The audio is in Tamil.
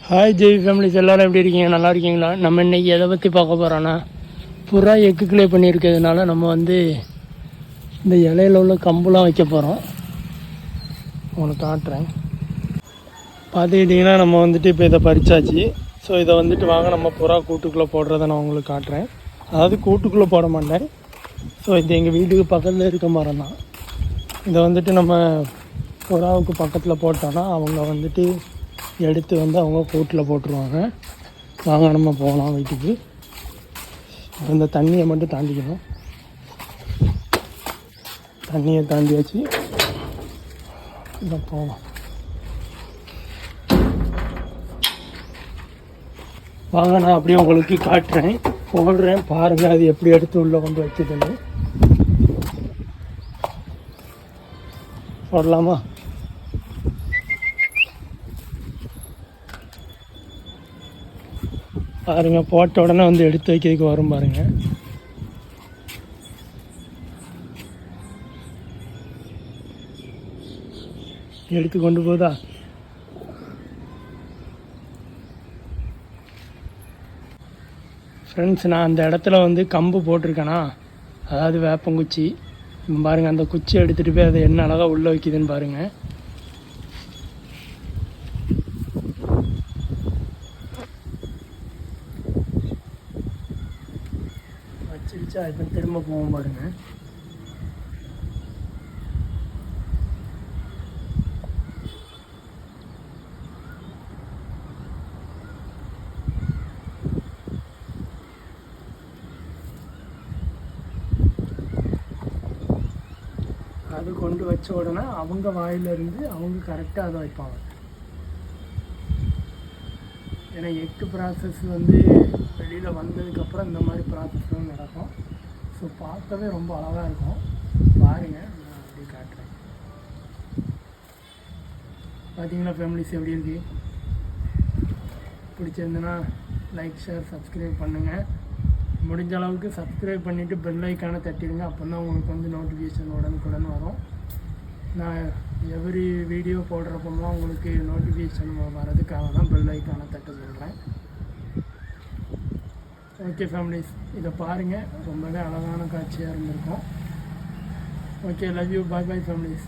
ஹாய் ஜெய் ஃபேமிலிஸ், எல்லோரும் எப்படி இருக்கீங்க? நல்லா இருக்கீங்களா? நம்ம இன்றைக்கி எதை பற்றி பார்க்க போகிறோன்னா, புறா எக்கு கிளே பண்ணியிருக்கிறதுனால நம்ம வந்து இந்த இலையில உள்ள கம்புலாம் வைக்க போகிறோம். உங்களுக்கு காட்டுறேன். பார்த்துக்கிட்டிங்கன்னா நம்ம வந்துட்டு இப்போ இதை பறிச்சாச்சு. ஸோ இதை வந்துட்டு வாங்க நம்ம புறா கூட்டுக்குள்ளே போடுறத நான் உங்களுக்கு காட்டுறேன். அதாவது கூட்டுக்குள்ளே போட மாட்டேன். ஸோ இது எங்கள் வீட்டுக்கு பக்கத்தில் இருக்க மரம் தான். இதை வந்துட்டு நம்ம புறாவுக்கு பக்கத்தில் போட்டோன்னா அவங்க வந்துட்டு எடுத்து வந்து அவங்க கூட்டில் போட்டுருவாங்க. வாங்க நம்ம போகலாம் வீட்டுக்கு. இந்த தண்ணியை மட்டும் தாண்டிக்கணும். தண்ணியை தாண்டியாச்சு, இதை போகலாம். வாங்க நான் அப்படியே உங்களுக்கு காட்டுறேன், போடுறேன் பாருங்கள். அது எப்படி எடுத்து உள்ளே கொண்டு வச்சுதுன்னு போடலாமா? பாருங்க, போட்ட உடனே வந்து எடுத்து வைக்கிறதுக்கு வரும் பாருங்க. எடுத்து கொண்டு போதா? ஃப்ரெண்ட்ஸ், நான் அந்த இடத்துல வந்து கம்பு போட்டிருக்கேனா, அதாவது வேப்பங்குச்சி பாருங்கள். அந்த குச்சி எடுத்துகிட்டு போய் அதை என்ன அழகாக உள்ளே வைக்குதுன்னு பாருங்கள். வச்சிருச்சா? இப்போ திரும்ப போவோம் பாருங்கள். அது கொண்டு வச்ச உடனே அவங்க வாயிலிருந்து அவங்க கரெக்டாக அதை வைப்பாங்க. ஏன்னா எக்கு ப்ராசஸ் வந்து வெளியில் வந்ததுக்கப்புறம் இந்த மாதிரி ப்ராசஸ்லாம் நடக்கும். ஸோ பார்க்கவே ரொம்ப அழகாக இருக்கும். பாருங்கள், நான் அப்படி காட்டுறேன். பார்த்தீங்கன்னா ஃபேமிலிஸ் எப்படி இருக்குது? பிடிச்சிருந்துன்னா லைக், ஷேர், சப்ஸ்கிரைப் பண்ணுங்கள். முடிஞ்ச அளவுக்கு சப்ஸ்கிரைப் பண்ணிவிட்டு பெல் ஐக்கானை தட்டிடுங்க. அப்போ தான் உங்களுக்கு வந்து நோட்டிஃபிகேஷன் உடனுக்குடன் வரும். நான் எவ்ரி வீடியோ போடுறப்போலாம் உங்களுக்கு நோட்டிஃபிகேஷன் வர்றதுக்காக தான் பெல் ஐக்கானை தட்ட சொல்கிறேன். ஓகே ஃபேமிலிஸ், இதை பாருங்கள், ரொம்பவே அழகான காட்சியாக இருந்திருக்கும். Okay, love you, bye bye families.